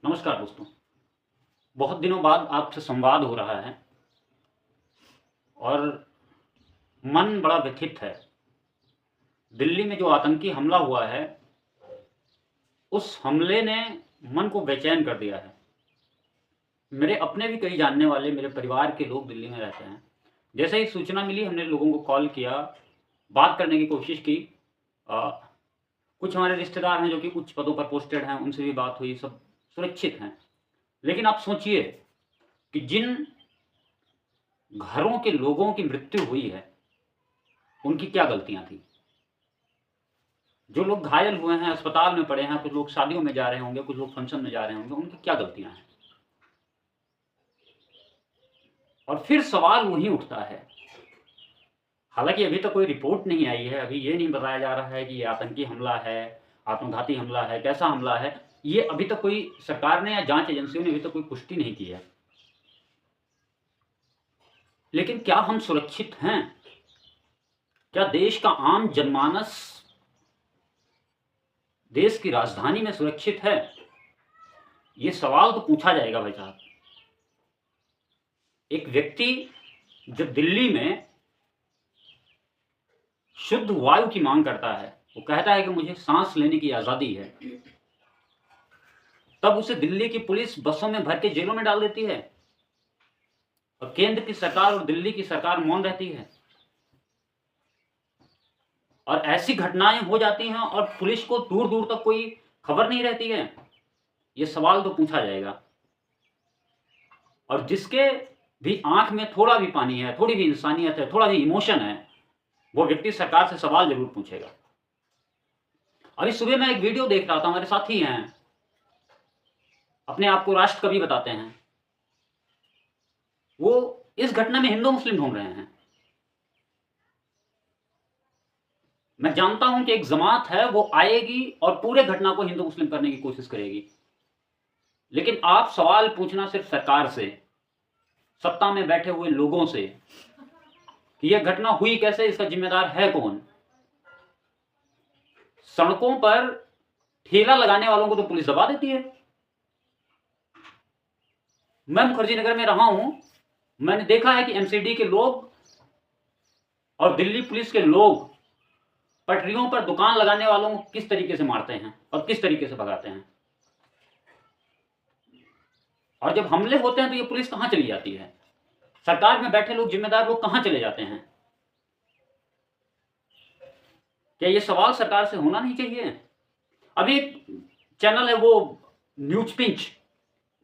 नमस्कार दोस्तों। बहुत दिनों बाद आपसे संवाद हो रहा है और मन बड़ा व्यथित है। दिल्ली में जो आतंकी हमला हुआ है, उस हमले ने मन को बेचैन कर दिया है। मेरे अपने भी कई जानने वाले, मेरे परिवार के लोग दिल्ली में रहते हैं। जैसे ही सूचना मिली, हमने लोगों को कॉल किया, बात करने की कोशिश की। अ, कुछ हमारे रिश्तेदार हैं जो कि उच्च पदों पर पोस्टेड हैं, उनसे भी बात हुई, सब सुरक्षित हैं। लेकिन आप सोचिए कि जिन घरों के लोगों की मृत्यु हुई है, उनकी क्या गलतियां थी। जो लोग घायल हुए हैं, अस्पताल में पड़े हैं, कुछ लोग शादियों में जा रहे होंगे, कुछ लोग फंक्शन में जा रहे होंगे, उनकी क्या गलतियां हैं। और फिर सवाल वही उठता है। हालांकि अभी तक कोई रिपोर्ट नहीं आई है, अभी ये नहीं बताया जा रहा है कि ये आतंकी हमला है, आत्मघाती हमला है, कैसा हमला है। ये अभी तक कोई सरकार ने या जांच एजेंसियों ने अभी तक कोई पुष्टि नहीं की है। लेकिन क्या हम सुरक्षित हैं? क्या देश का आम जनमानस देश की राजधानी में सुरक्षित है? ये सवाल तो पूछा जाएगा भाई साहब। एक व्यक्ति जो दिल्ली में शुद्ध वायु की मांग करता है, वो कहता है कि मुझे सांस लेने की आजादी है, तब उसे दिल्ली की पुलिस बसों में भर के जेलों में डाल देती है और केंद्र की सरकार और दिल्ली की सरकार मौन रहती है। और ऐसी घटनाएं हो जाती हैं और पुलिस को दूर दूर तक कोई खबर नहीं रहती है। ये सवाल तो पूछा जाएगा। और जिसके भी आंख में थोड़ा भी पानी है, थोड़ी भी इंसानियत है, थोड़ा भी इमोशन है, वो व्यक्ति सरकार से सवाल जरूर पूछेगा। अभी सुबह मैं एक वीडियो देख रहा था, हमारे साथी हैं, अपने आप को राष्ट्र कवि बताते हैं, वो इस घटना में हिंदू मुस्लिम ढूंढ रहे हैं। मैं जानता हूं कि एक जमात है, वो आएगी और पूरे घटना को हिंदू मुस्लिम करने की कोशिश करेगी। लेकिन आप सवाल पूछना सिर्फ सरकार से, सत्ता में बैठे हुए लोगों से, कि यह घटना हुई कैसे, इसका जिम्मेदार है कौन। सड़कों पर ठेला लगाने वालों को तो पुलिस दबा देती है। मैं मुखर्जी नगर में रहा हूं, मैंने देखा है कि एमसीडी के लोग और दिल्ली पुलिस के लोग पटरियों पर दुकान लगाने वालों को किस तरीके से मारते हैं और किस तरीके से भगाते हैं। और जब हमले होते हैं तो ये पुलिस कहां चली जाती है? सरकार में बैठे लोग, जिम्मेदार लोग कहां चले जाते हैं? क्या ये सवाल सरकार से होना नहीं चाहिए? अभी एक चैनल है वो न्यूज पिंच,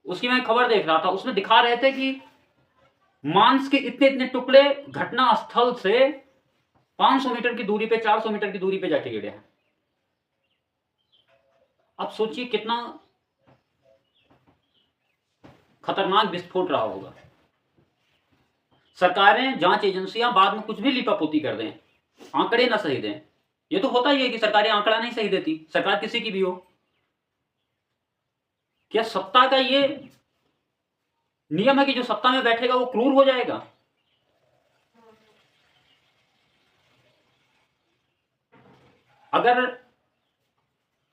उसकी मैं खबर देख रहा था, उसमें दिखा रहे थे कि मांस के इतने इतने टुकड़े घटना स्थल से 500 मीटर की दूरी पे, 400 मीटर की दूरी पे जाके गिरे हैं। अब सोचिए कितना खतरनाक विस्फोट रहा होगा। सरकारें, जांच एजेंसियां बाद में कुछ भी लिपापोती कर दें, आंकड़े ना सही दें। ये तो होता ही है कि सरकारें आंकड़ा नहीं सही देती, सरकार किसी की भी हो। क्या सत्ता का ये नियम है कि जो सत्ता में बैठेगा वो क्रूर हो जाएगा? अगर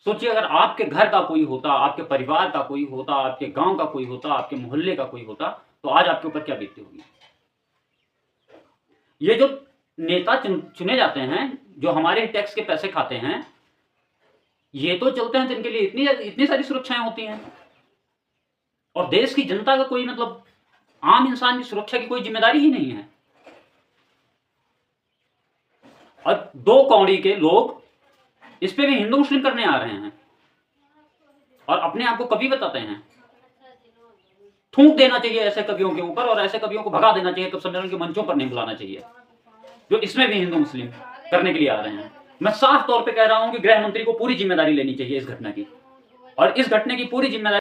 सोचिए, अगर आपके घर का कोई होता, आपके परिवार का कोई होता, आपके गांव का कोई होता, आपके मोहल्ले का कोई होता, तो आज आपके ऊपर क्या बीतती होगी। ये जो नेता चुने जाते हैं, जो हमारे टैक्स के पैसे खाते हैं, ये तो चलते हैं तो इनके लिए इतनी इतनी सारी सुरक्षाएं होती हैं, और देश की जनता का कोई, मतलब आम इंसान की सुरक्षा की कोई जिम्मेदारी ही नहीं है। और दो कौड़ी के लोग इस पे भी हिंदू मुस्लिम करने आ रहे हैं और अपने आप को कवि बताते हैं। थूक देना चाहिए ऐसे कवियों के ऊपर, और ऐसे कवियों को भगा देना चाहिए, तो सम्मेलन के मंचों पर नहीं बुलाना चाहिए, जो इसमें भी हिंदू मुस्लिम करने के लिए आ रहे हैं। मैं साफ तौर पे कह रहा हूं कि गृह मंत्री को पूरी जिम्मेदारी लेनी चाहिए इस घटना की, और इस घटना की पूरी जिम्मेदारी